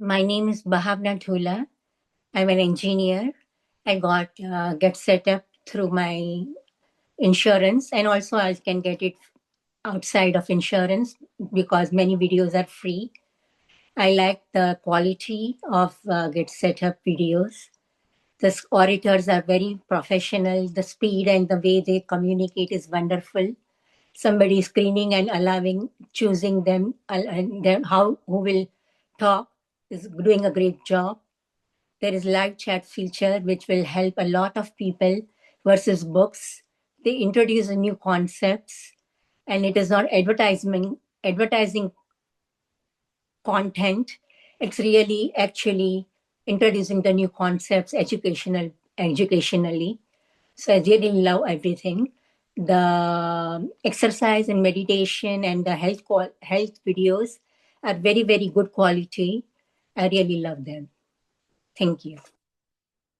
My name is Bhavna. I'm an engineer. I got Get Set Up through my insurance, and also I can get it outside of insurance because many videos are free. I like the quality of Get Set Up videos. The orators are very professional. The speed and the way they communicate is wonderful. Somebody screening and allowing, choosing them, and then how who will talk is doing a great job. There is live chat feature which will help a lot of people versus books. They introduce new concepts, and it is not advertising content. It's really actually introducing the new concepts educationally. So I really love everything. The exercise and meditation and the health videos are very, very good quality. I really love them. Thank you.